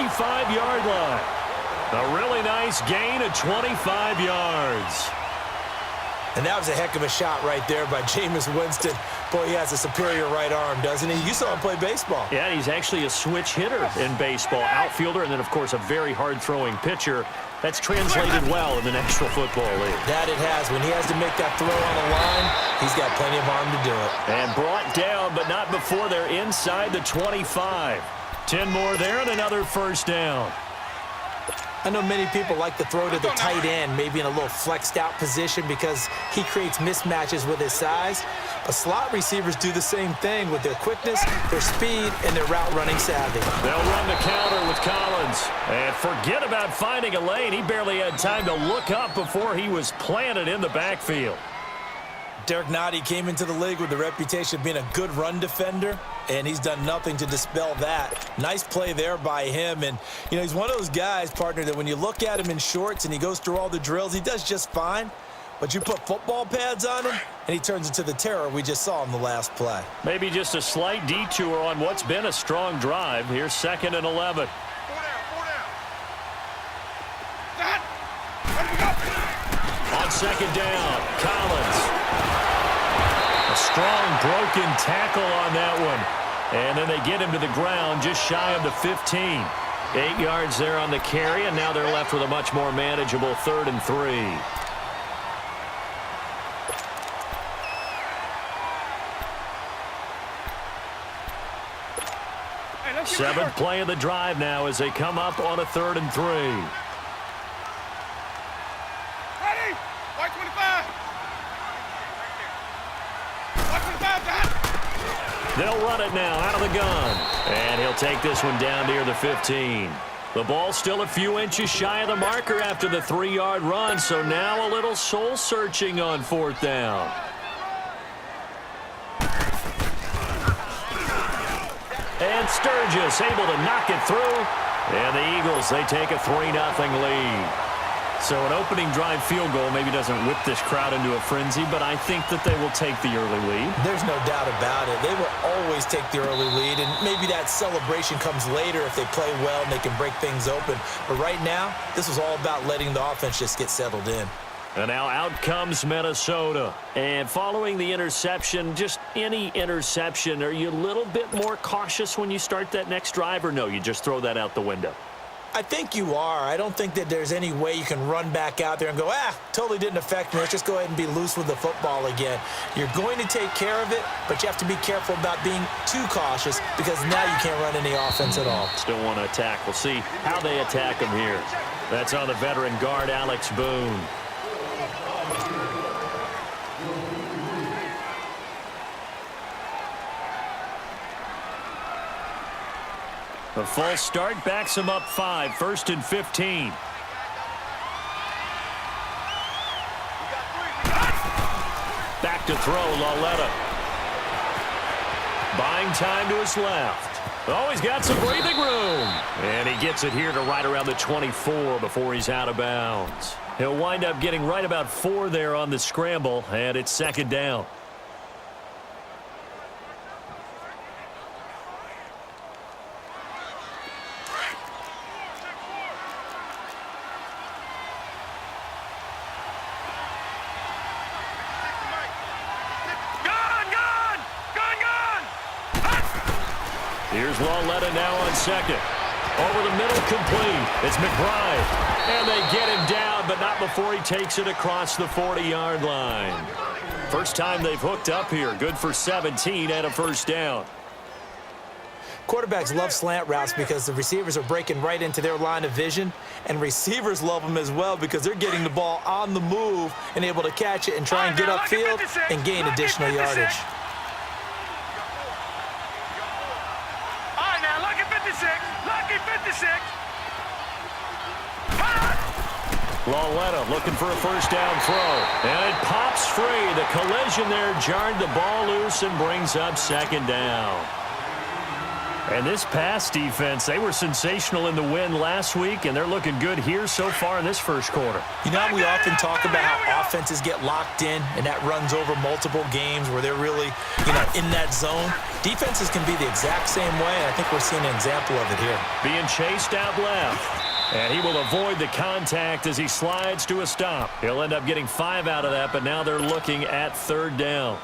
25-yard line. A really nice gain of 25 yards. And that was a heck of a shot right there by Jameis Winston. Boy, he has a superior right arm, doesn't he? You saw him play baseball. Yeah, he's actually a switch hitter in baseball. Outfielder, and then, of course, a very hard-throwing pitcher. That's translated well in the National Football League. That it has. When he has to make that throw on the line, he's got plenty of arm to do it. And brought down, but not before they're inside the 25. 10 more there and another first down. I know many people like to throw to the tight end, maybe in a little flexed out position because he creates mismatches with his size. But slot receivers do the same thing with their quickness, their speed, and their route running savvy. They'll run the counter with Collins. And forget about finding a lane. He barely had time to look up before he was planted in the backfield. Derek Nottie came into the league with the reputation of being a good run defender, and he's done nothing to dispel that. Nice play there by him, and, you know, he's one of those guys, partner, that when you look at him in shorts and he goes through all the drills, he does just fine, but you put football pads on him, and he turns into the terror we just saw in the last play. Maybe just a slight detour on what's been a strong drive. Here's 2nd and 11. On 2nd down, Collins. A strong broken tackle on that one. And then they get him to the ground just shy of the 15. 8 yards there on the carry, and now they're left with a much more manageable 3rd and 3. Seventh play of the drive now as they come up on a 3rd and 3. They'll run it now out of the gun. And he'll take this one down near the 15. The ball still a few inches shy of the marker after the 3-yard run, so now a little soul-searching on 4th down. And Sturgis able to knock it through. And the Eagles, they take a 3-0 lead. So an opening drive field goal maybe doesn't whip this crowd into a frenzy, but I think that they will take the early lead. There's no doubt about it. They will always take the early lead, and maybe that celebration comes later if they play well and they can break things open. But right now, this was all about letting the offense just get settled in. And now out comes Minnesota. And following the interception, just any interception, are you a little bit more cautious when you start that next drive, or no, you just throw that out the window? I think you are. I don't think that there's any way you can run back out there and go, totally didn't affect me. Let's just go ahead and be loose with the football again. You're going to take care of it, but you have to be careful about being too cautious because now you can't run any offense at all. Still want to attack. We'll see how they attack him here. That's on the veteran guard, Alex Boone. A false start backs him up 5, 1st and 15. Back to throw, Lauletta. Buying time to his left. Oh, he's got some breathing room. And he gets it here to right around the 24 before he's out of bounds. He'll wind up getting right about 4 there on the scramble, and it's 2nd down. Here's Lauletta now on 2nd. Over the middle, complete. It's McBride. And they get him down, but not before he takes it across the 40-yard line. First time they've hooked up here. Good for 17 and a first down. Quarterbacks love slant routes because the receivers are breaking right into their line of vision, and receivers love them as well because they're getting the ball on the move and able to catch it and try and get upfield and gain additional yardage. Lauletta looking for a first down throw. And it pops free. The collision there jarred the ball loose and brings up 2nd down. And this pass defense, they were sensational in the win last week, and they're looking good here so far in this first quarter. You know, we often talk about how offenses get locked in, and that runs over multiple games where they're really, in that zone. Defenses can be the exact same way, and I think we're seeing an example of it here. Being chased out left. And he will avoid the contact as he slides to a stop. He'll end up getting 5 out of that, but now they're looking at third down.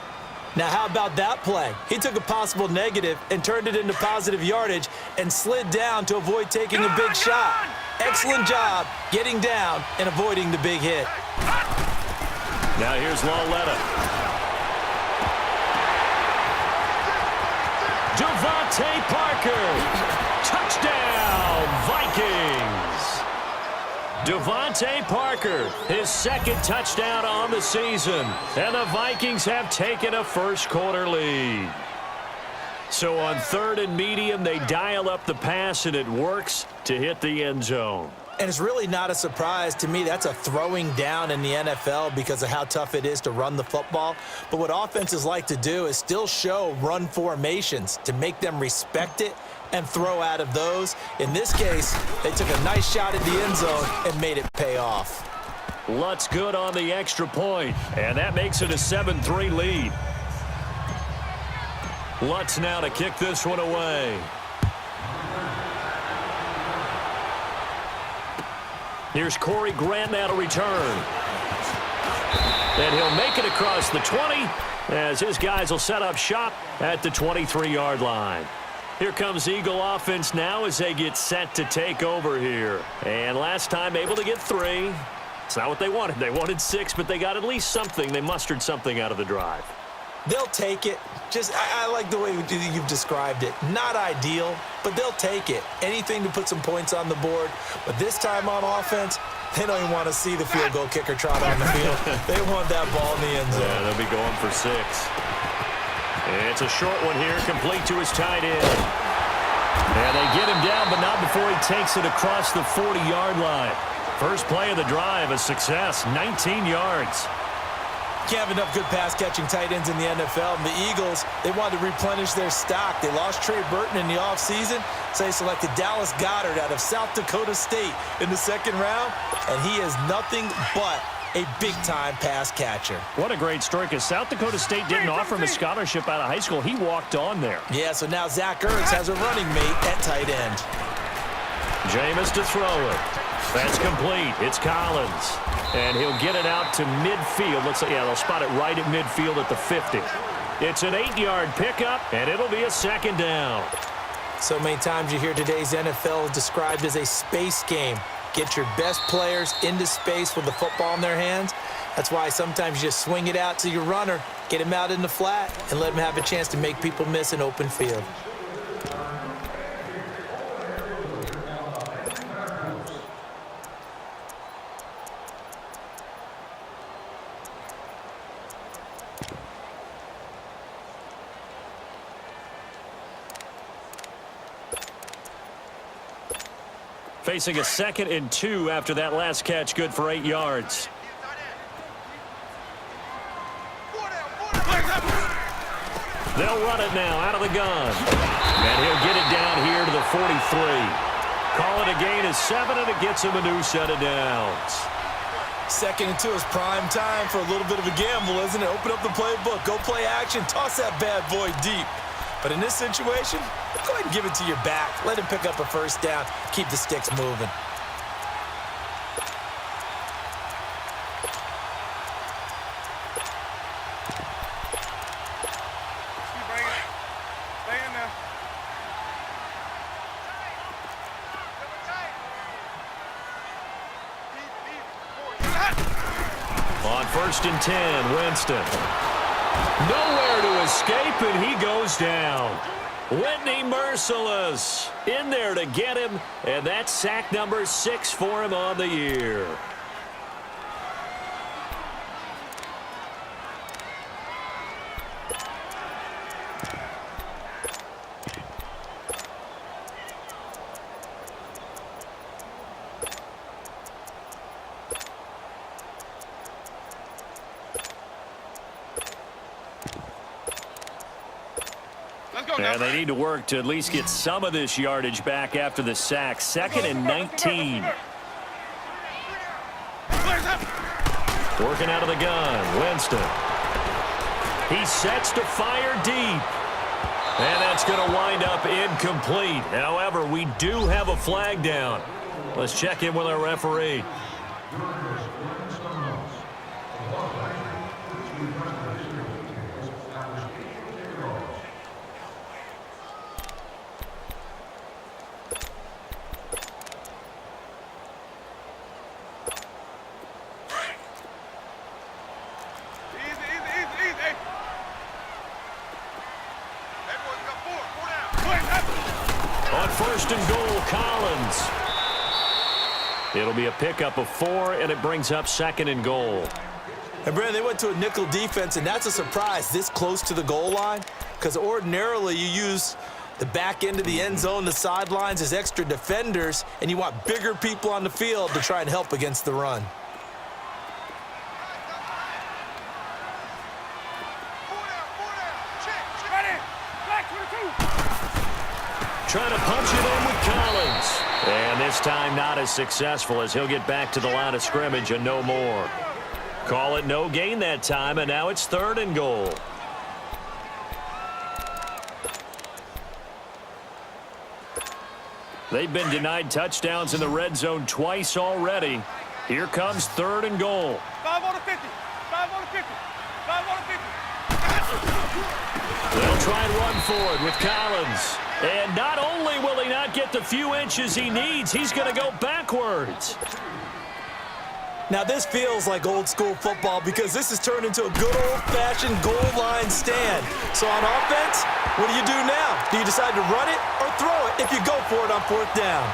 Now, how about that play? He took a possible negative and turned it into positive yardage and slid down to avoid taking a big shot. Excellent job getting down and avoiding the big hit. Now here's Lauletta. Devontae Parker. Touchdown, Vikings. Devontae Parker, his second touchdown on the season. And the Vikings have taken a first quarter lead. So on third and medium, they dial up the pass, and it works to hit the end zone. And it's really not a surprise to me. That's a throwing down in the NFL because of how tough it is to run the football. But what offenses like to do is still show run formations to make them respect it and throw out of those. In this case, they took a nice shot at the end zone and made it pay off. Lutz good on the extra point, and that makes it a 7-3 lead. Lutz now to kick this one away. Here's Corey Grant now to return. And he'll make it across the 20 as his guys will set up shop at the 23-yard line. Here comes Eagle offense now as they get set to take over here. And last time able to get 3. It's not what they wanted. They wanted 6, but they got at least something. They mustered something out of the drive. They'll take it. I like the way you've described it. Not ideal, but they'll take it. Anything to put some points on the board. But this time on offense, they don't even want to see the field goal kicker trot on the field. They want that ball in the end zone. Yeah, they'll be going for 6. It's a short one here, complete to his tight end. And they get him down, but not before he takes it across the 40-yard line. First play of the drive, a success, 19 yards. Can't have enough good pass-catching tight ends in the NFL. And the Eagles, they wanted to replenish their stock. They lost Trey Burton in the offseason, so they selected Dallas Goedert out of South Dakota State in the second round, and he is nothing but a big-time pass catcher. What a great story, because South Dakota State didn't offer him a scholarship out of high school. He walked on there. Yeah, so now Zach Ertz has a running mate at tight end. Jameis to throw it. That's complete. It's Collins. And he'll get it out to midfield. They'll spot it right at midfield at the 50. It's an 8-yard pickup, and it'll be a second down. So many times you hear today's NFL described as a space game. Get your best players into space with the football in their hands. That's why sometimes you just swing it out to your runner, get him out in the flat, and let him have a chance to make people miss an open field. Facing a 2nd and 2 after that last catch, good for 8 yards. They'll run it now out of the gun. And he'll get it down here to the 43. Call it a gain of 7, and it gets him a new set of downs. 2nd and 2 is prime time for a little bit of a gamble, isn't it? Open up the playbook, go play action, toss that bad boy deep. But in this situation, go ahead and give it to your back. Let him pick up a first down. Keep the sticks moving. On 1st and 10, Winston. Nowhere to escape, and he goes down. Whitney Merciless in there to get him, and that's sack number 6 for him on the year. And they need to work to at least get some of this yardage back after the sack. 2nd and 19. Working out of the gun, Winston. He sets to fire deep. And that's going to wind up incomplete. However, we do have a flag down. Let's check in with our referee. On 1st and goal, Collins. It'll be a pickup of 4, and it brings up 2nd and goal. And, Brandon, they went to a nickel defense, and that's a surprise this close to the goal line, because ordinarily you use the back end of the end zone, the sidelines as extra defenders, and you want bigger people on the field to try and help against the run. Trying to punch it in with Collins. And this time not as successful as he'll get back to the line of scrimmage and no more. Call it no gain that time, and now it's 3rd and goal. They've been denied touchdowns in the red zone twice already. Here comes 3rd and goal. 5 on the 50. 5 on the 50. 5 on the 50. They'll try and run for it with Collins. And not only will he not get the few inches he needs, he's going to go backwards. Now, this feels like old-school football because this has turned into a good old-fashioned goal line stand. So on offense, what do you do now? Do you decide to run it or throw it if you go for it on 4th down?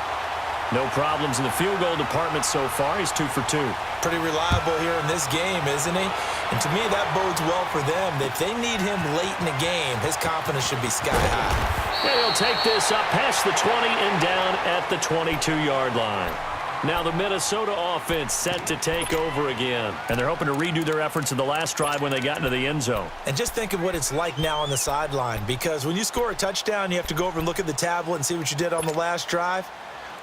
No problems in the field goal department so far. He's 2 for 2. Pretty reliable here in this game, isn't he? And to me, that bodes well for them. If they need him late in the game, his confidence should be sky high. And he'll take this up past the 20 and down at the 22-yard line. Now the Minnesota offense set to take over again. And they're hoping to redo their efforts in the last drive when they got into the end zone. And just think of what it's like now on the sideline, because when you score a touchdown, you have to go over and look at the tablet and see what you did on the last drive.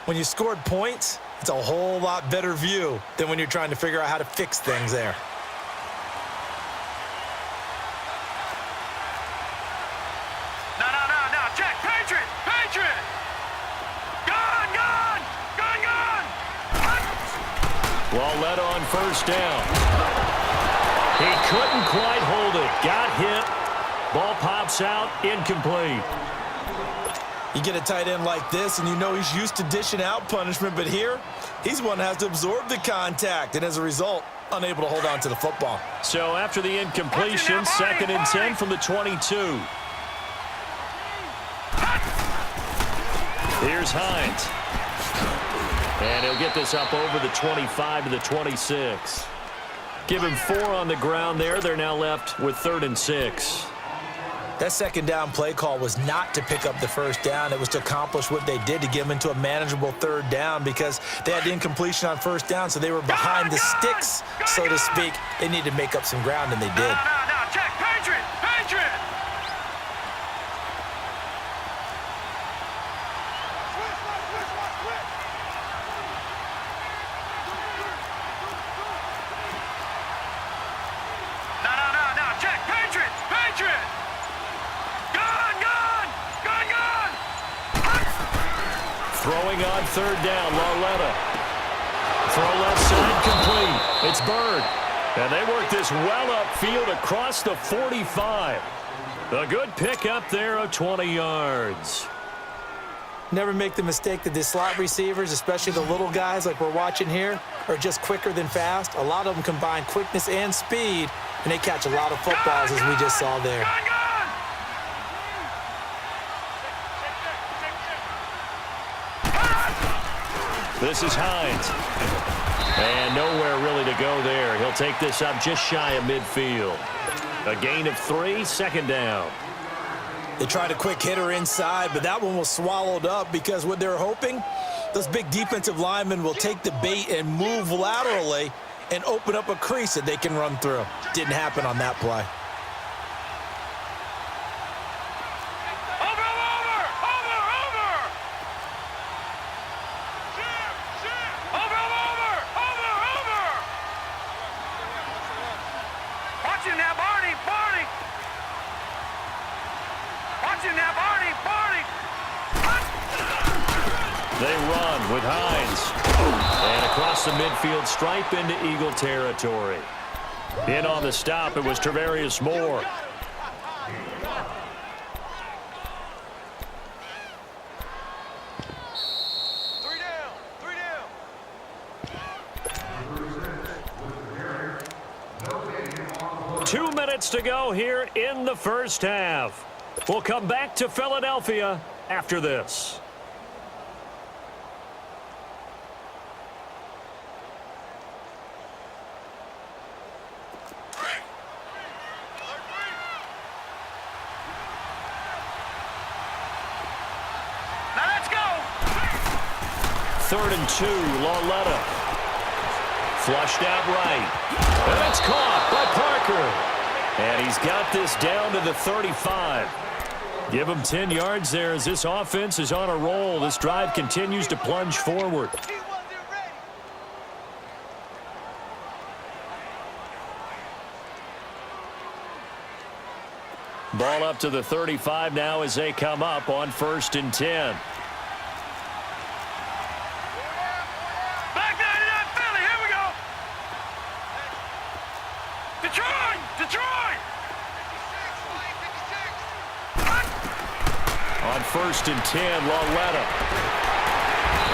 When you scored points, it's a whole lot better view than when you're trying to figure out how to fix things there. No. Check. Patriot. Gone. Well led on 1st down. He couldn't quite hold it. Got hit. Ball pops out. Incomplete. You get a tight end like this, and you know he's used to dishing out punishment, but here, he's one that has to absorb the contact, and as a result, unable to hold on to the football. So after the incompletion, 2nd and 10 from the 22. Here's Hines. And he'll get this up over the 25 to the 26. Give him 4 on the ground there. They're now left with 3rd and 6. That 2nd down play call was not to pick up the 1st down. It was to accomplish what they did to get them into a manageable 3rd down because they had the incompletion on 1st down, so they were behind the sticks, so to speak. They needed to make up some ground, and they did. No. Check. Patriot. No. Check. Patriot. Gone. Throwing on 3rd down, Lauletta. Throw left side complete. It's Bird. And they work this well upfield across the 45. A good pickup there of 20 yards. Never make the mistake that the slot receivers, especially the little guys like we're watching here, are just quicker than fast. A lot of them combine quickness and speed, and they catch a lot of footballs as we just saw there. This is Hines. And nowhere really to go there. He'll take this up just shy of midfield. A gain of 3, 2nd down. They tried a quick hitter inside, but that one was swallowed up because what they're hoping, those big defensive linemen will take the bait and move laterally and open up a crease that they can run through. Didn't happen on that play. Possession now, Barney. They run with Hines. And across the midfield stripe into Eagle territory. In on the stop, it was Travarius Moore. Three down. 2 minutes to go here in the first half. We'll come back to Philadelphia after this. Now let's go. 3rd and 2, Lauletta. Flushed out right. And it's caught by Parker. And he's got this down to the 35. Give him 10 yards there as this offense is on a roll. This drive continues to plunge forward. Ball up to the 35 now as they come up on 1st and 10. Back 99 Philly. Here we go. Detroit. On 1st and 10, Lauletta.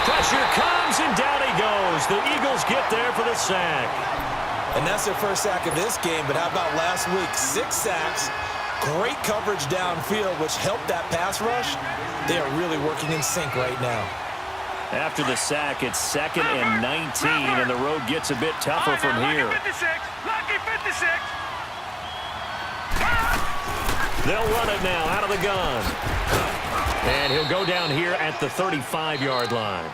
Pressure comes, and down he goes. The Eagles get there for the sack. And that's their first sack of this game, but how about last week? 6 sacks, great coverage downfield, which helped that pass rush. They are really working in sync right now. After the sack, it's 2nd and 19, and the road gets a bit tougher from here. Lucky 56. They'll run it now out of the gun. And he'll go down here at the 35-yard line.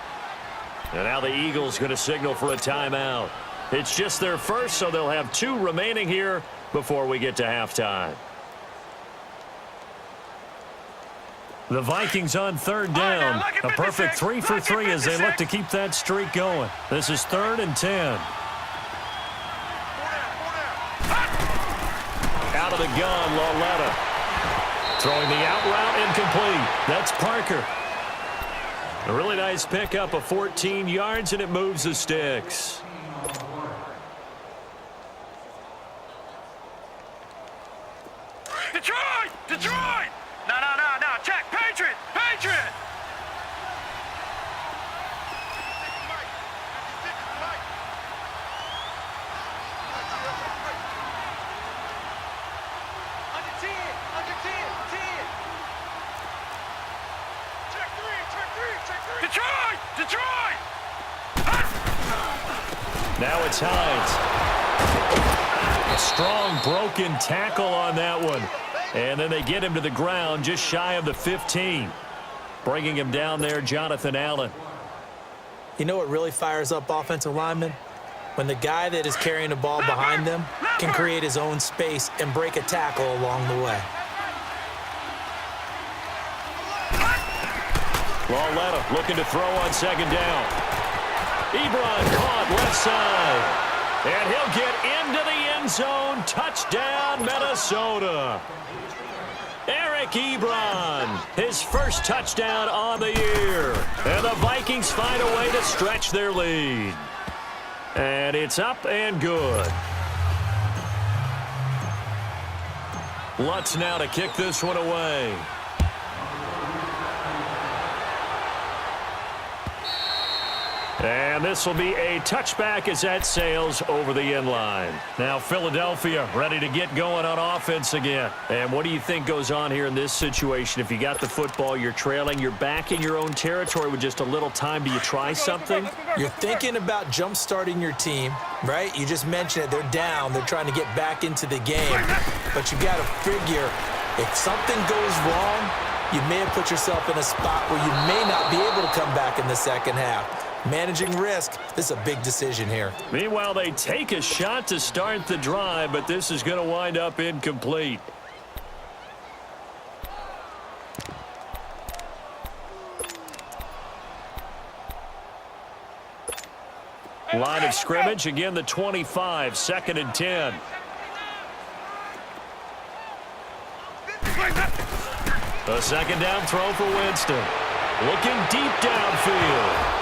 And now the Eagles going to signal for a timeout. It's just their first, so they'll have 2 remaining here before we get to halftime. The Vikings on 3rd down. A perfect 3 for 3 as they look to keep that streak going. This is 3rd and 10. Out of the gun, Lauletta. Throwing the out route incomplete. That's Parker. A really nice pickup of 14 yards, and it moves the sticks. Detroit. No. Check. Patriot. Detroit. Now it's Hines. A strong broken tackle on that one. And then they get him to the ground just shy of the 15. Bringing him down there, Jonathan Allen. You know what really fires up offensive linemen? When the guy that is carrying the ball behind them can create his own space and break a tackle along the way. Lauletta looking to throw on 2nd down. Ebron caught left side. And he'll get into the end zone. Touchdown, Minnesota. Eric Ebron, his first touchdown on the year. And the Vikings find a way to stretch their lead. And it's up and good. Lutz now to kick this one away. And this will be a touchback as that sails over the end line. Now Philadelphia ready to get going on offense again. And what do you think goes on here in this situation? If you got the football, you're trailing, you're back in your own territory with just a little time. Do you try something? You're thinking about jump-starting your team, right? You just mentioned it. They're down. They're trying to get back into the game. But you got to figure if something goes wrong, you may have put yourself in a spot where you may not be able to come back in the second half. Managing risk, this is a big decision here. Meanwhile, they take a shot to start the drive, but this is going to wind up incomplete. Line of scrimmage, again the 25, 2nd and 10. A second down throw for Winston. Looking deep downfield.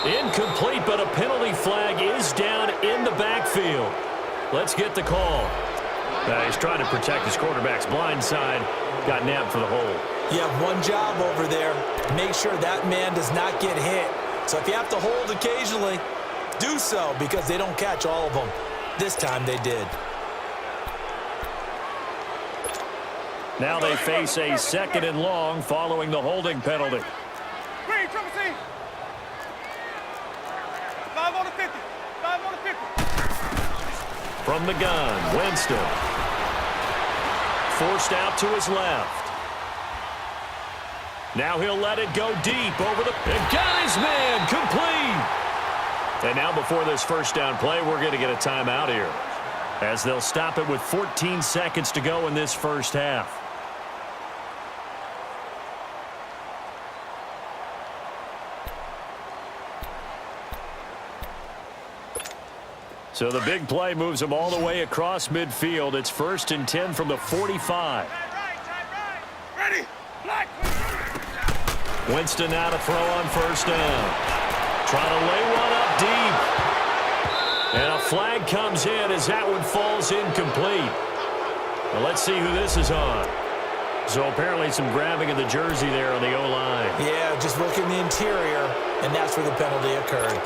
Incomplete, but a penalty flag is down in the backfield. Let's get the call. He's trying to protect his quarterback's blind side. Got nabbed for the hold. You have one job over there. Make sure that man does not get hit. So if you have to hold occasionally, do so, because they don't catch all of them. This time they did. Now they face a second and long following the holding penalty. Green, triple C. 5 on the 50. 5 on the 50. From the gun, Winston. Forced out to his left. Now he'll let it go deep over the... And got his man complete. And now before this first down play, we're going to get a timeout here, as they'll stop it with 14 seconds to go in this first half. So the big play moves them all the way across midfield. It's 1st and 10 from the 45. Ready. Black. Winston now to throw on first down. Trying to lay one up deep. And a flag comes in as that one falls incomplete. Well, let's see who this is on. So apparently some grabbing of the jersey there on the O-line. Yeah, just working the interior, and that's where the penalty occurred.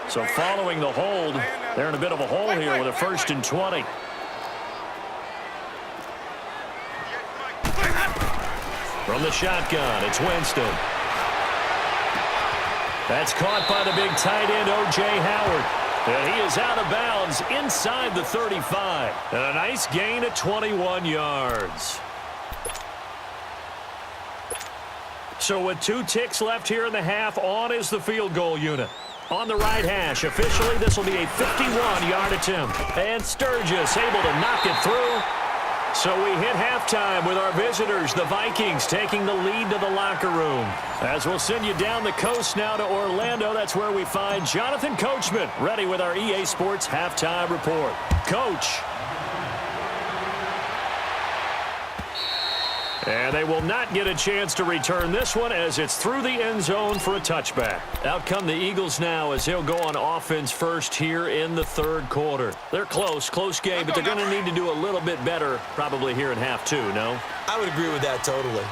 So following the hold, they're in a bit of a hole here with a 1st and 20. From the shotgun, it's Winston. That's caught by the big tight end, O.J. Howard. And he is out of bounds inside the 35. And a nice gain of 21 yards. So with 2 ticks left here in the half, on is the field goal unit. On the right hash, officially, this will be a 51-yard attempt. And Sturgis able to knock it through. So we hit halftime with our visitors, the Vikings, taking the lead to the locker room. As we'll send you down the coast now to Orlando, that's where we find Jonathan Coachman, ready with our EA Sports halftime report. Coach. And they will not get a chance to return this one as it's through the end zone for a touchback. Out come the Eagles now as they'll go on offense first here in the 3rd quarter. They're close game, but they're going to need to do a little bit better probably here in half 2, no? I would agree with that totally.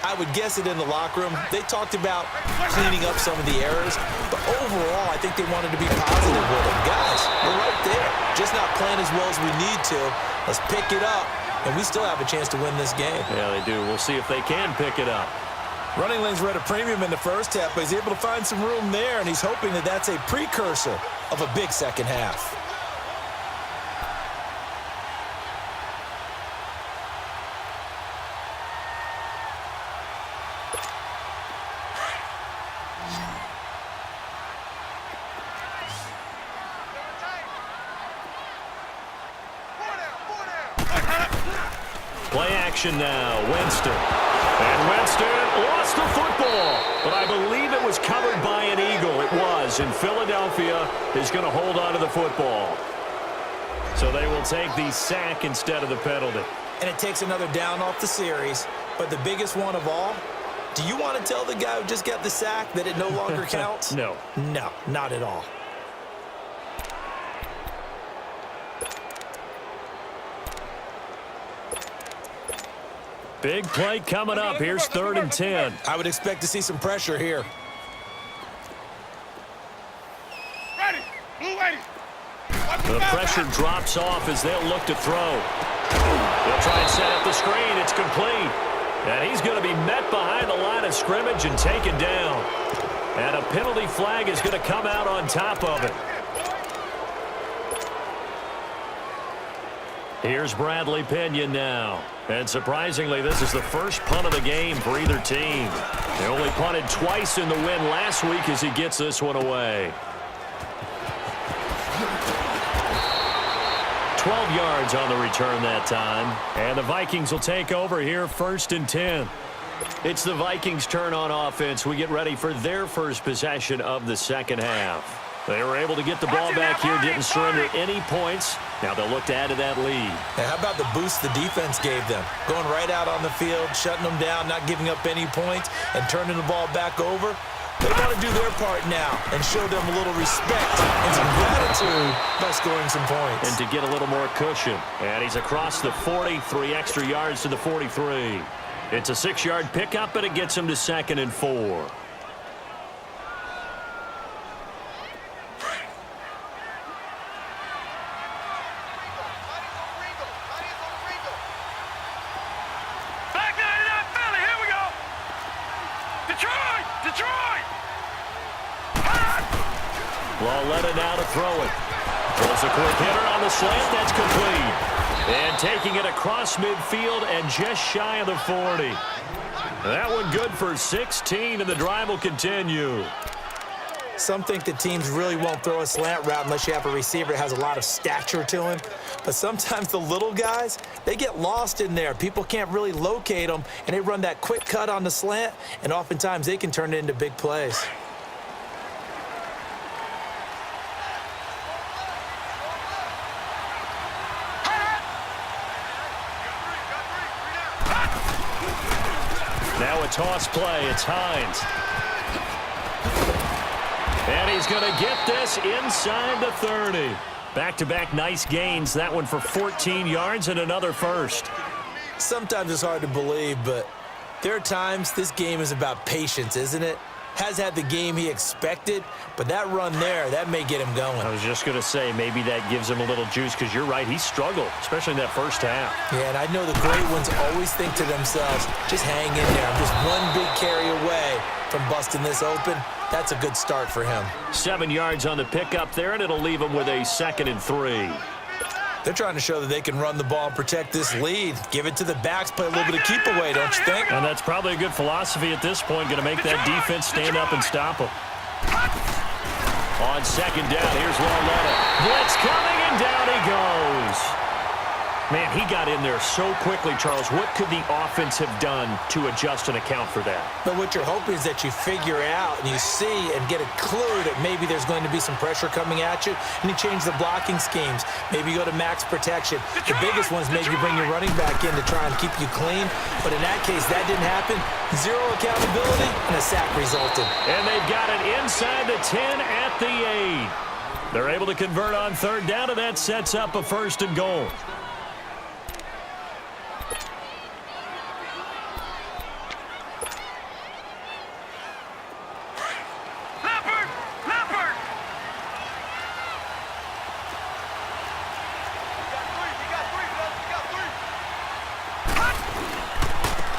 I would guess it in the locker room. They talked about cleaning up some of the errors, but overall, I think they wanted to be positive with them. Guys, we're right there. Just not playing as well as we need to. Let's pick it up. And we still have a chance to win this game. Yeah, they do. We'll see if they can pick it up. Running lanes were at a premium in the first half, but he's able to find some room there, and he's hoping that that's a precursor of a big second half. Play action now, Winston. And Winston lost the football, but I believe it was covered by an Eagle. It was, and Philadelphia is going to hold on to the football. So they will take the sack instead of the penalty. And it takes another down off the series, but the biggest one of all, do you want to tell the guy who just got the sack that it no longer counts? No. No, not at all. Big play coming up. Here's 3rd and 10. I would expect to see some pressure here. Ready. Blue 80. The pressure drops off as they'll look to throw. They'll try and set up the screen. It's complete. And he's going to be met behind the line of scrimmage and taken down. And a penalty flag is going to come out on top of it. Here's Bradley Pinion now. And surprisingly, this is the first punt of the game for either team. They only punted twice in the win last week as he gets this one away. 12 yards on the return that time. And the Vikings will take over here 1st and 10. It's the Vikings' turn on offense. We get ready for their first possession of the second half. They were able to get the ball back here, didn't surrender any points. Now they'll look to add to that lead. Now, how about the boost the defense gave them? Going right out on the field, shutting them down, not giving up any points, and turning the ball back over. They want to do their part now and show them a little respect and some gratitude by scoring some points. And to get a little more cushion. And he's across the 40, 3 extra yards to the 43. It's a 6-yard pickup, but it gets him to 2nd and 4. Lawletta now to throw it. Throws a quick hitter on the slant. That's complete. And taking it across midfield and just shy of the 40. That one good for 16, and the drive will continue. Some think that teams really won't throw a slant route unless you have a receiver that has a lot of stature to him. But sometimes the little guys, they get lost in there. People can't really locate them, and they run that quick cut on the slant, and oftentimes they can turn it into big plays. Now a toss play. It's Hines. And he's going to get this inside the 30. Back-to-back nice gains. That one for 14 yards and another first. Sometimes it's hard to believe, but there are times this game is about patience, isn't it? Has had the game he expected, but that run there, that may get him going. I was just going to say, maybe that gives him a little juice, because you're right, he struggled, especially in that first half. Yeah, and I know the great ones always think to themselves, just hang in there. I'm just one big carry away from busting this open. That's a good start for him. 7 yards on the pickup there, and it'll leave him with a 2nd and 3. They're trying to show that they can run the ball and protect this lead. Give it to the backs, play a little bit of keep away, don't you think? And that's probably a good philosophy at this point, going to make that defense stand up and stop them. On 2nd down, here's Lawletta. Blitz coming, and down he goes. Man, he got in there so quickly, Charles. What could the offense have done to adjust and account for that? But what you're hoping is that you figure out and you see and get a clue that maybe there's going to be some pressure coming at you, and you change the blocking schemes. Maybe you go to max protection. The biggest ones, maybe you bring your running back in to try and keep you clean. But in that case, that didn't happen. Zero accountability, and a sack resulted. And they've got it inside the 10 at the 8. They're able to convert on 3rd down, and that sets up a 1st and goal.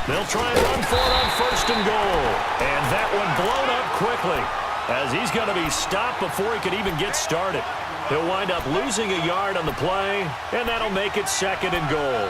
They'll try and run for it on 1st and goal. And that one blown up quickly, as he's going to be stopped before he could even get started. He'll wind up losing a yard on the play, and that'll make it 2nd and goal.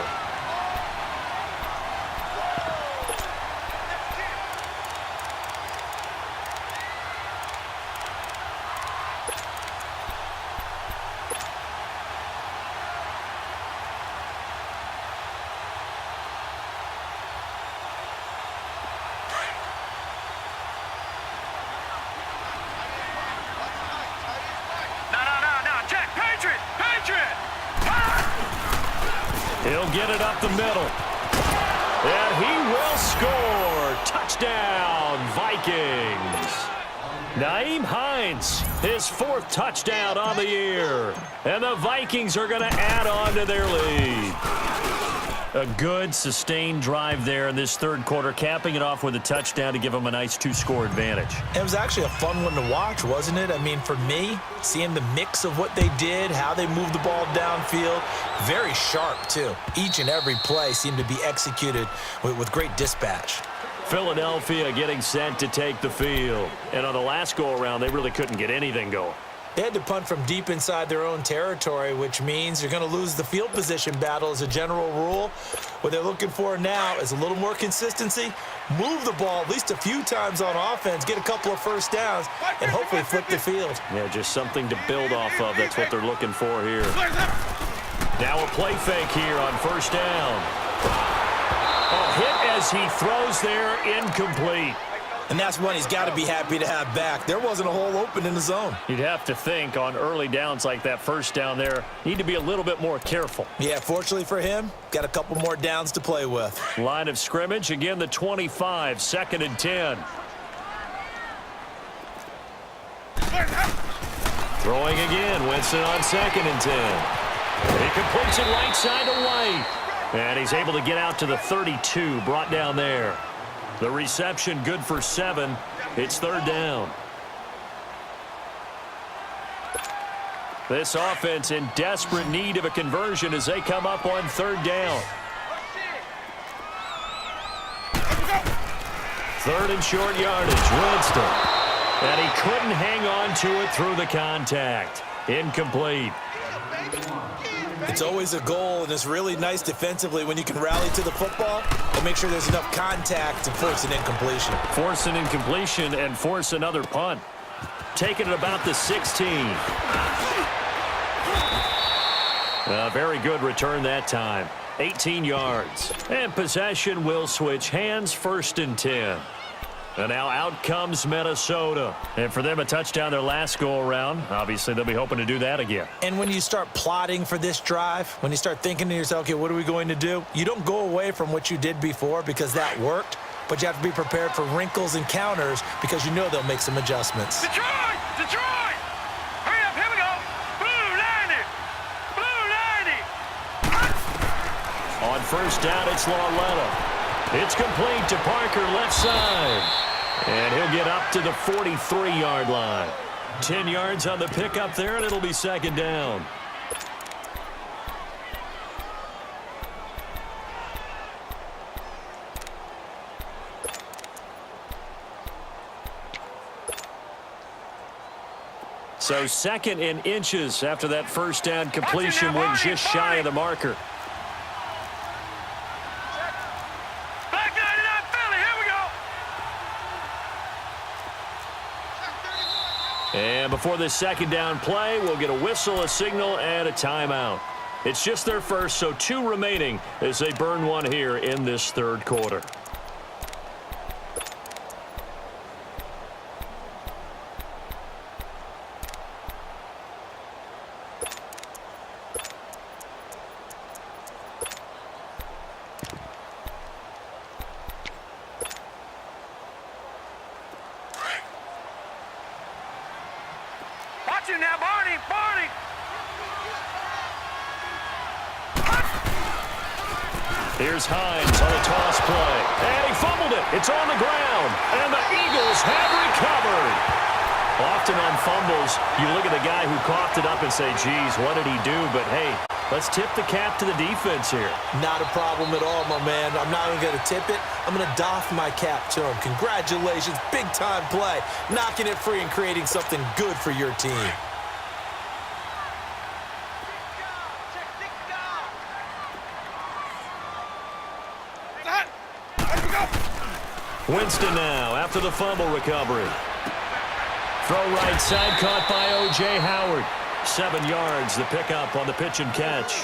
He'll get it up the middle. And he will score. Touchdown, Vikings. Nyheim Hines, his 4th touchdown on the year. And the Vikings are going to add on to their lead. A good, sustained drive there in this 3rd quarter, capping it off with a touchdown to give them a nice 2-score advantage. It was actually a fun one to watch, wasn't it? I mean, for me, seeing the mix of what they did, how they moved the ball downfield, very sharp, too. Each and every play seemed to be executed with great dispatch. Philadelphia getting set to take the field. And on the last go-around, they really couldn't get anything going. They had to punt from deep inside their own territory, which means you're going to lose the field position battle as a general rule. What they're looking for now is a little more consistency, move the ball at least a few times on offense, get a couple of 1st downs, and hopefully flip the field. Yeah, just something to build off of. That's what they're looking for here. Now a play fake here on 1st down. A hit as he throws there, incomplete. And that's one he's got to be happy to have back. There wasn't a hole open in the zone. You'd have to think on early downs like that first down there, need to be a little bit more careful. Yeah, fortunately for him, got a couple more downs to play with. Line of scrimmage, again the 25, 2nd and 10. Throwing again, Winston on 2nd and 10. He completes it right side to White. And he's able to get out to the 32, brought down there. The reception good for 7. It's 3rd down. This offense in desperate need of a conversion as they come up on 3rd down. 3rd and short yardage, Winston. And he couldn't hang on to it through the contact. Incomplete. It's always a goal, and it's really nice defensively when you can rally to the football and make sure there's enough contact to force an incompletion. Force an incompletion and force another punt. Taking it about the 16. A very good return that time. 18 yards. And possession will switch hands, 1st and 10. And now out comes Minnesota. And for them, a touchdown their last go-around. Obviously, they'll be hoping to do that again. And when you start plotting for this drive, when you start thinking to yourself, okay, what are we going to do? You don't go away from what you did before because that worked, but you have to be prepared for wrinkles and counters because you know they'll make some adjustments. Detroit! Detroit! Hurry up, here we go! Blue 90! Blue 90! On 1st down, it's Lauletta. It's complete to Parker, left side. And he'll get up to the 43-yard line. 10 yards on the pickup there, and it'll be 2nd down. So 2nd in inches after that 1st down completion went just shy of the marker. Black 99 Philly, here we go! And before this 2nd down play, we'll get a whistle, a signal, and a timeout. It's just their first, so 2 remaining as they burn one here in this 3rd quarter. Watch it now, Barney! Barney! Here's Hines on a toss play. And he fumbled it. It's on the ground. And the Eagles have recovered. Often on fumbles, you look at the guy who coughed it up and say, geez, what did he do? But, hey, let's tip the cap to the defense here. Not a problem at all, my man. I'm not even going to tip it. I'm going to doff my cap to him. Congratulations. Big-time play. Knocking it free and creating something good for your team. Winston now after the fumble recovery. Throw right side caught by O.J. Howard. 7 yards, the pickup on the pitch and catch.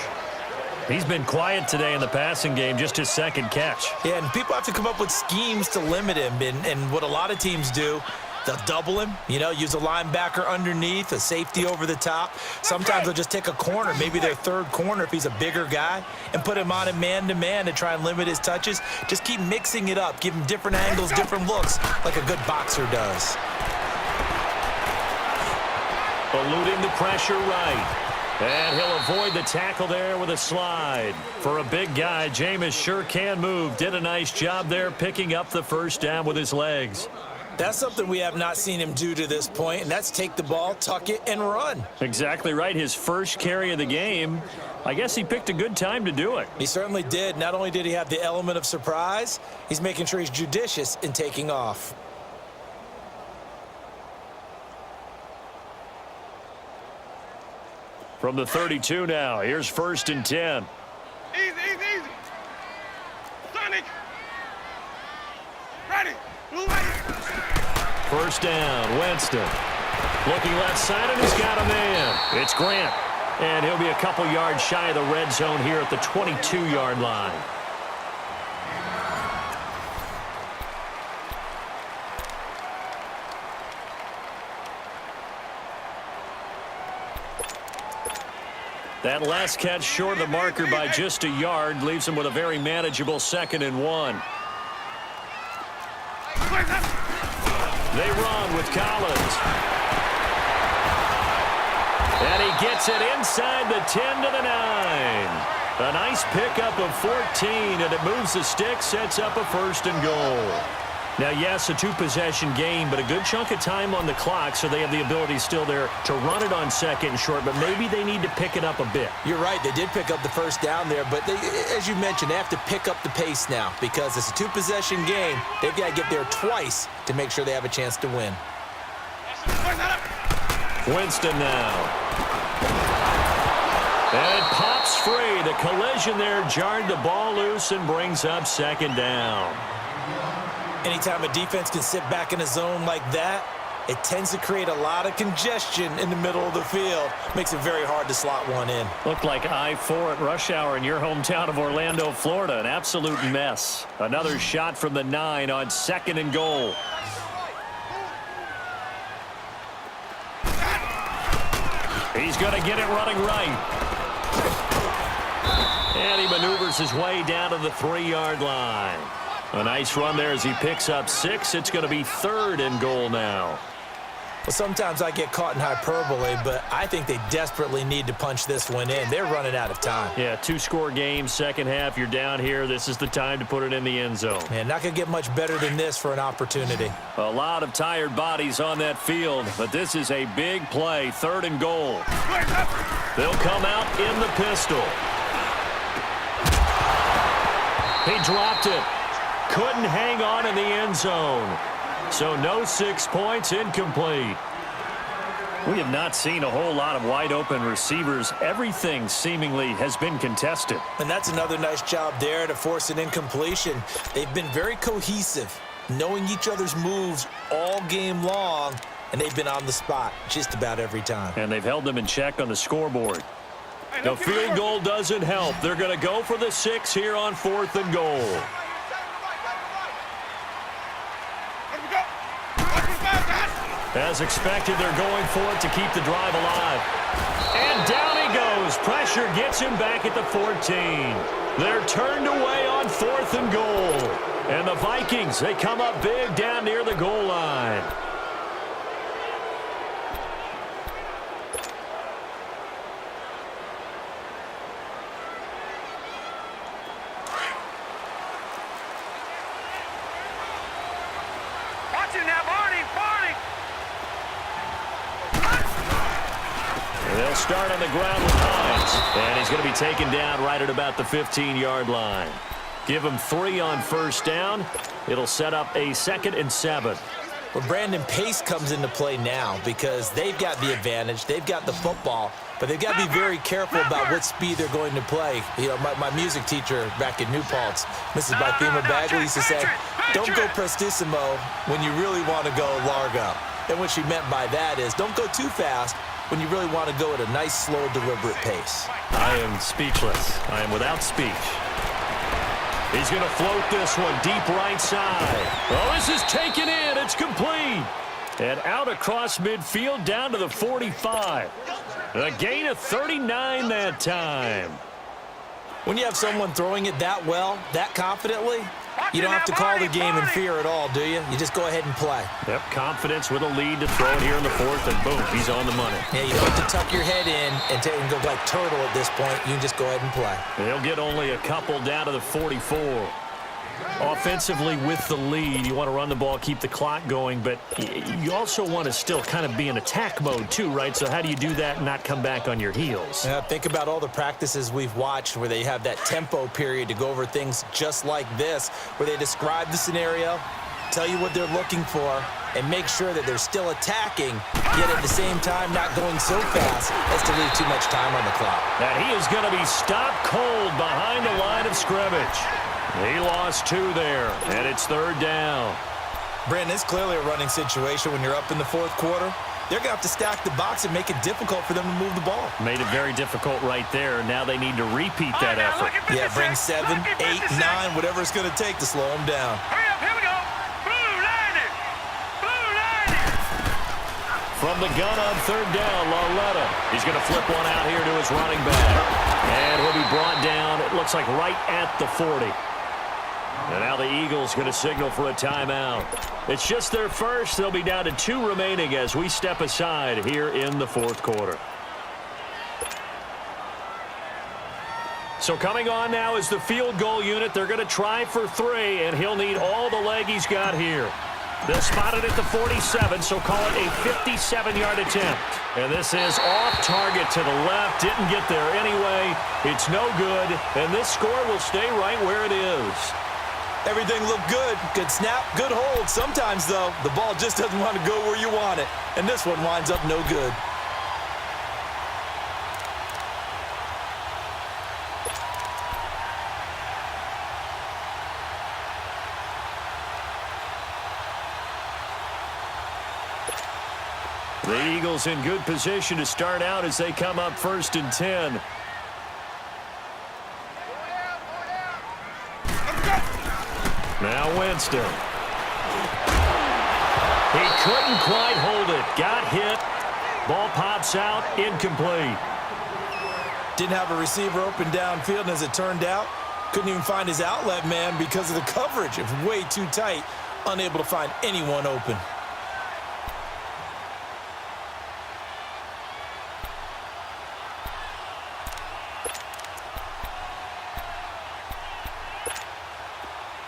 He's been quiet today in the passing game, just his 2nd catch. Yeah, and people have to come up with schemes to limit him. And what a lot of teams do, they'll double him, use a linebacker underneath, a safety over the top. Sometimes they'll just take a corner, maybe their 3rd corner if he's a bigger guy, and put him on a man-to-man to try and limit his touches. Just keep mixing it up, give him different angles, different looks, like a good boxer does. Eluding the pressure right. And he'll avoid the tackle there with a slide. For a big guy, Jameis sure can move. Did a nice job there picking up the 1st down with his legs. That's something we have not seen him do to this point, and that's take the ball, tuck it, and run. Exactly right. His first carry of the game. I guess he picked a good time to do it. He certainly did. Not only did he have the element of surprise, he's making sure he's judicious in taking off. From the 32 now, here's 1st and 10. Easy, easy, easy! Sonic! Ready! Blue 90! 1st down, Winston. Looking left side, and he's got a man. It's Grant. And he'll be a couple yards shy of the red zone here at the 22-yard line. That last catch short of the marker by just a yard leaves him with a very manageable 2nd and 1. They run with Collins. And he gets it inside the 10 to the 9. A nice pickup of 14, and it moves the stick, sets up a 1st and goal. Now, yes, a 2-possession game, but a good chunk of time on the clock, so they have the ability still there to run it on 2nd and short, but maybe they need to pick it up a bit. You're right. They did pick up the 1st down there, but as you mentioned, they have to pick up the pace now because it's a 2-possession game. They've got to get there twice to make sure they have a chance to win. Winston now. And it pops free. The collision there jarred the ball loose and brings up 2nd down. Anytime a defense can sit back in a zone like that, it tends to create a lot of congestion in the middle of the field. Makes it very hard to slot one in. Looked like I-4 at rush hour in your hometown of Orlando, Florida. An absolute mess. Another shot from the 9 on 2nd and goal. He's going to get it running right. And he maneuvers his way down to the 3-yard line. A nice run there as he picks up 6. It's going to be 3rd and goal now. Well, sometimes I get caught in hyperbole, but I think they desperately need to punch this one in. They're running out of time. Yeah, 2-score game, second half. You're down here. This is the time to put it in the end zone. Man, not going to get much better than this for an opportunity. A lot of tired bodies on that field, but this is a big play. 3rd and goal. They'll come out in the pistol. He dropped it. Couldn't hang on in the end zone. So no 6 points, incomplete. We have not seen a whole lot of wide open receivers. Everything seemingly has been contested. And that's another nice job there to force an incompletion. They've been very cohesive, knowing each other's moves all game long, and they've been on the spot just about every time. And they've held them in check on the scoreboard. The field goal doesn't help. They're going to go for the 6 here on 4th and goal. As expected, they're going for it to keep the drive alive. And down he goes. Pressure gets him back at the 14. They're turned away on 4th and goal. And the Vikings, they come up big down near the goal line. Watch it now, Barney, Barney. They'll start on the ground with Hines. And he's going to be taken down right at about the 15-yard line. Give him 3 on 1st down. It'll set up a 2nd and 7. Well, Brandon, pace comes into play now because they've got the advantage. They've got the football, but they've got to be very careful about what speed they're going to play. You know, my music teacher back in New Paltz, Mrs. Bythema Bagley, used to say, don't go prestissimo when you really want to go largo. And what she meant by that is don't go too fast when you really want to go at a nice, slow, deliberate pace. I am speechless. I am without speech. He's going to float this one deep right side. Oh, this is taken in. It's complete. And out across midfield down to the 45. A gain of 39 that time. When you have someone throwing it that well, that confidently, you don't have to call the game in fear at all, do you? You just go ahead and play. Yep, confidence with a lead to throw it here in the 4th, and boom, he's on the money. Yeah, you don't have to tuck your head in and go like turtle at this point. You can just go ahead and play. They'll get only a couple down to the 44. Offensively with the lead, you want to run the ball, keep the clock going, but you also want to still kind of be in attack mode too, right? So how do you do that and not come back on your heels? Yeah, think about all the practices we've watched where they have that tempo period to go over things just like this, where they describe the scenario, tell you what they're looking for, and make sure that they're still attacking, yet at the same time not going so fast as to leave too much time on the clock. And he is going to be stopped cold behind the line of scrimmage. He lost 2 there, and it's 3rd down. Brandon, it's clearly a running situation when you're up in the 4th quarter. They're going to have to stack the box and make it difficult for them to move the ball. Made it very difficult right there. Now they need to repeat that effort. Yeah, bring 7, 8, 9, whatever it's going to take to slow them down. Hurry up, here we go. Blue line it. Blue line it. From the gun on third down, Lauletta. He's going to flip one out here to his running back. And he'll be brought down, it looks like right at the 40. And now the Eagles going to signal for a timeout. It's just their first. They'll be down to 2 remaining as we step aside here in the fourth quarter. So coming on now is the field goal unit. They're going to try for 3, and he'll need all the leg he's got here. They'll spot it at the 47, so call it a 57-yard attempt. And this is off target to the left. Didn't get there anyway. It's no good, and this score will stay right where it is. Everything looked good. Good snap, good hold. Sometimes, though, the ball just doesn't want to go where you want it. And this one winds up no good. The Eagles in good position to start out as they come up 1st and 10. Now Winston. He couldn't quite hold it. Got hit. Ball pops out. Incomplete. Didn't have a receiver open downfield, and as it turned out, couldn't even find his outlet man because of the coverage. It was way too tight. Unable to find anyone open.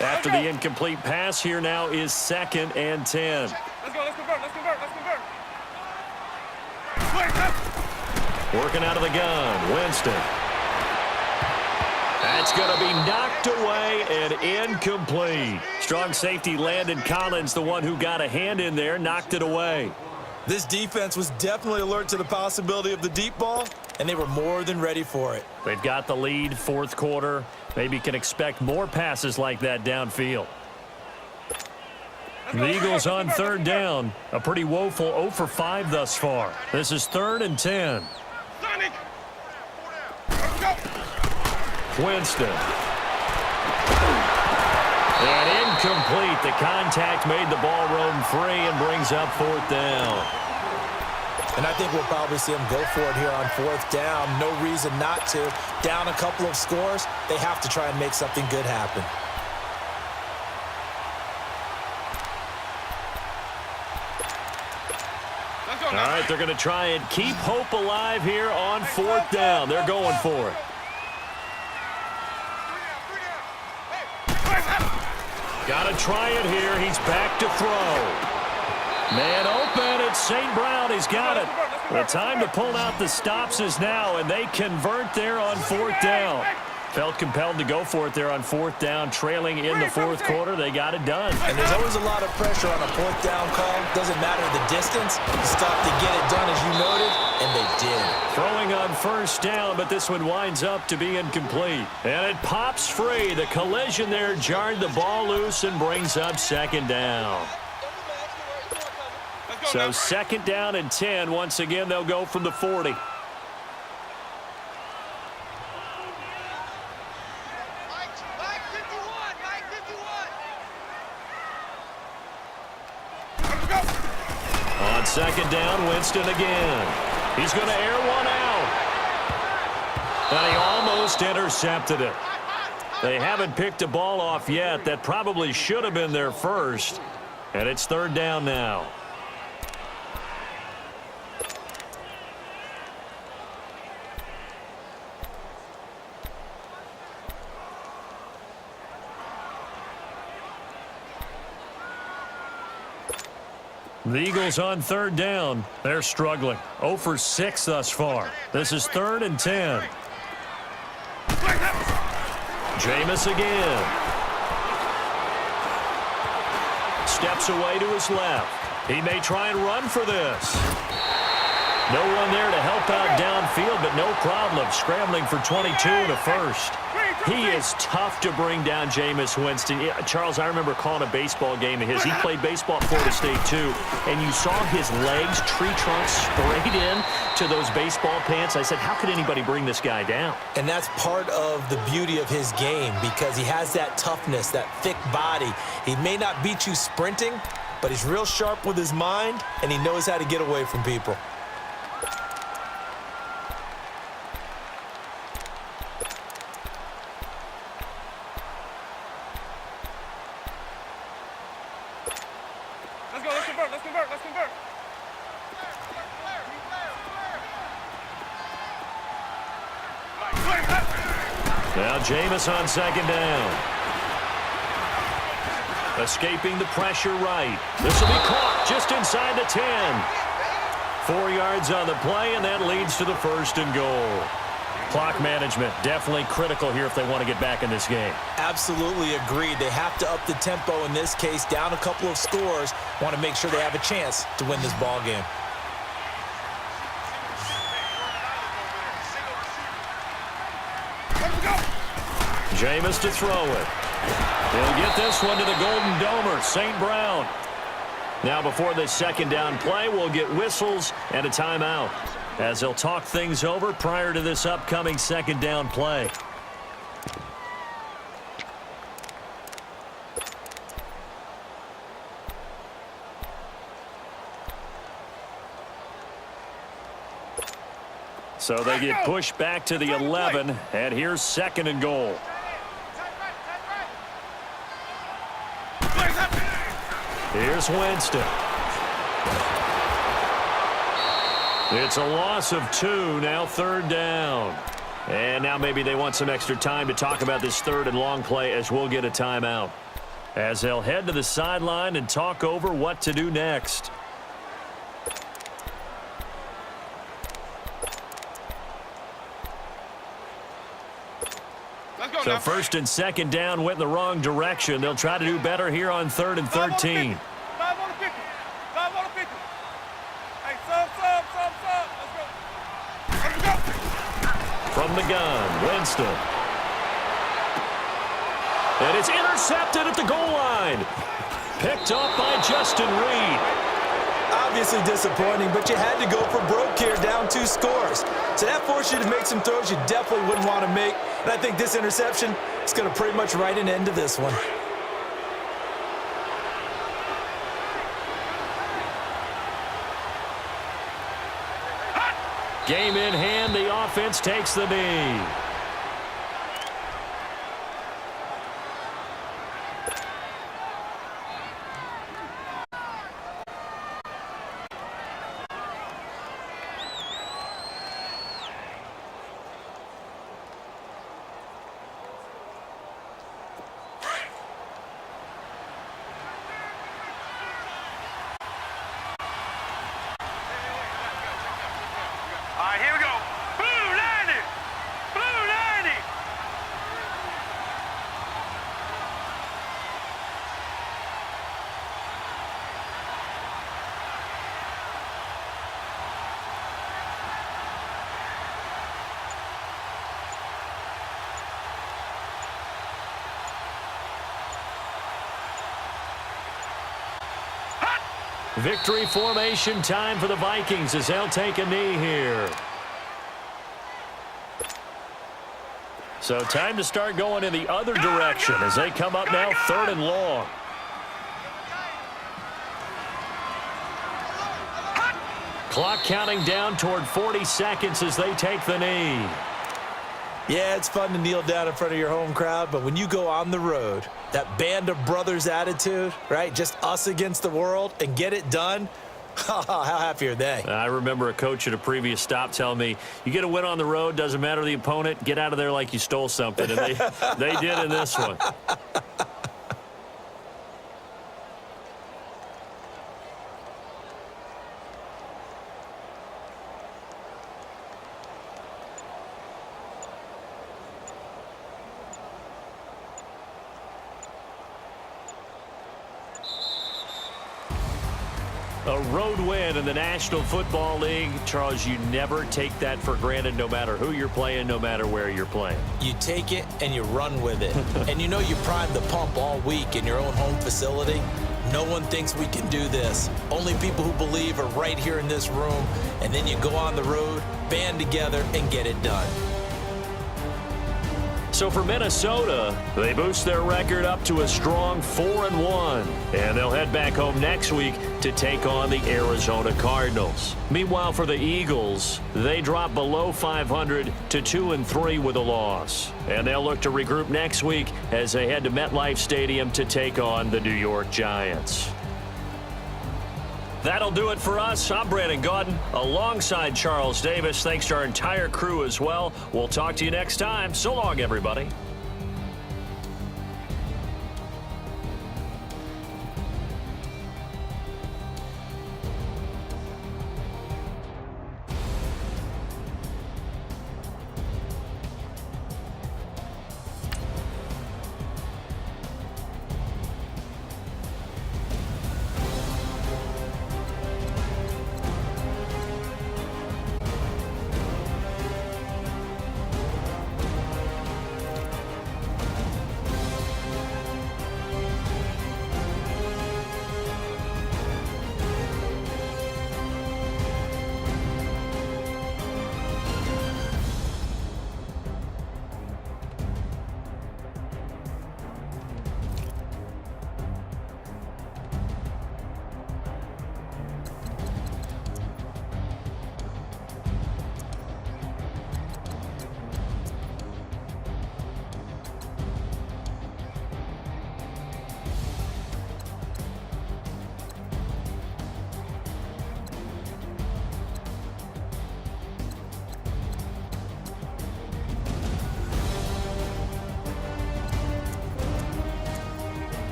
After the incomplete pass, here now is 2nd and 10. Let's go, let's convert, let's convert, let's convert. Working out of the gun, Winston. That's going to be knocked away and incomplete. Strong safety Landon Collins, the one who got a hand in there, knocked it away. This defense was definitely alert to the possibility of the deep ball, and they were more than ready for it. They've got the lead, fourth quarter. Maybe can expect more passes like that downfield. The Eagles on third down. A pretty woeful 0 for 5 thus far. This is 3rd and 10. Winston. And incomplete. The contact made the ball roam free and brings up 4th down. And I think we'll probably see them go for it here on 4th down. No reason not to. Down a couple of scores, they have to try and make something good happen. All right, they're going to try and keep hope alive here on 4th down. They're going for it. Got to try it here. He's back to throw. Man open. It's St. Brown. He's got it. The time to pull out the stops is now, and they convert there on 4th down. Felt compelled to go for it there on 4th down, trailing in the 4th quarter. They got it done. And there's always a lot of pressure on a 4th down call. Doesn't matter the distance. You stop to get it done, as you noted, and they did. Throwing on 1st down, but this one winds up to be incomplete. And it pops free. The collision there jarred the ball loose and brings up 2nd down. So 2nd down and 10. Once again, they'll go from the 40. On 2nd down, Winston again. He's going to air one out. And he almost intercepted it. They haven't picked a ball off yet. That probably should have been their first. And it's 3rd down now. The Eagles on 3rd down. They're struggling. 0 for 6 thus far. This is 3rd and 10. Jameis again. Steps away to his left. He may try and run for this. No one there to help out downfield, but no problem. Scrambling for 22 in the first. He is tough to bring down, Jameis Winston. Yeah, Charles, I remember calling a baseball game of his. He played baseball at Florida State, too, and you saw his legs, tree trunks sprayed in to those baseball pants. I said, how could anybody bring this guy down? And that's part of the beauty of his game because he has that toughness, that thick body. He may not beat you sprinting, but he's real sharp with his mind, and he knows how to get away from people. Let's go, let's convert, let's convert, let's convert. Now Jameis on second down. Escaping the pressure right. This will be caught just inside the 10. 4 yards on the play, and that leads to the 1st and goal. Clock management, definitely critical here if they want to get back in this game. Absolutely agreed. They have to up the tempo in this case, down a couple of scores. Want to make sure they have a chance to win this ball game. Jameis to throw it. He'll get this one to the Golden Domer, St. Brown. Now before this second down play, we'll get whistles and a timeout as they'll talk things over prior to this upcoming second down play. So they get pushed back to the 11, and here's 2nd and goal. Here's Winston. It's a loss of 2, now 3rd down. And now maybe they want some extra time to talk about this 3rd and long play as we'll get a timeout. As they'll head to the sideline and talk over what to do next. So 1st and 2nd down went in the wrong direction. They'll try to do better here on 3rd and 13. 5 on the 50. 5 on the 50. Hey, sub. Let's go. From the gun, Winston. And it's intercepted at the goal line. Picked up by Justin Reed. Obviously disappointing, but you had to go for broke here, down 2 scores. So that forced you to make some throws you definitely wouldn't want to make. And I think this interception is going to pretty much write an end to this one. Game in hand, the offense takes the knee. All right, here we go. Blue 90. Blue 90. Victory formation time for the Vikings as they'll take a knee here. So time to start going in the other direction as they come up now 3rd and long. Clock counting down toward 40 seconds as they take the knee. Yeah, it's fun to kneel down in front of your home crowd, but when you go on the road, that band of brothers attitude, right? Just us against the world and get it done. How happy are they? I remember a coach at a previous stop telling me, you get a win on the road, doesn't matter the opponent, get out of there like you stole something. And they did in this one. A road win in the National Football League. Charles, you never take that for granted no matter who you're playing, no matter where you're playing. You take it and you run with it. And you know you primed the pump all week in your own home facility. No one thinks we can do this. Only people who believe are right here in this room. And then you go on the road, band together, and get it done. So for Minnesota, they boost their record up to a strong 4-1. And they'll head back home next week to take on the Arizona Cardinals. Meanwhile, for the Eagles, they drop below 500 to 2-3 with a loss. And they'll look to regroup next week as they head to MetLife Stadium to take on the New York Giants. That'll do it for us. I'm Brandon Gaudin alongside Charles Davis. Thanks to our entire crew as well. We'll talk to you next time. So long, everybody.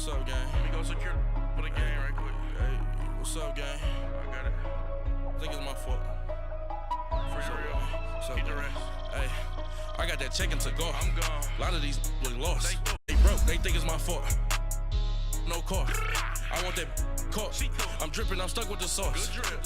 What's up, gang? Let me go secure for the game right quick. Hey, what's up, gang? I got it. I think it's my fault. For real. What's up, Keep the gang? rest. Hey, I got that check-in to go. I'm gone. A lot of these look lost. They- They broke, they think it's my fault. No car. I want that car. I'm dripping, I'm stuck with the sauce. Good drip.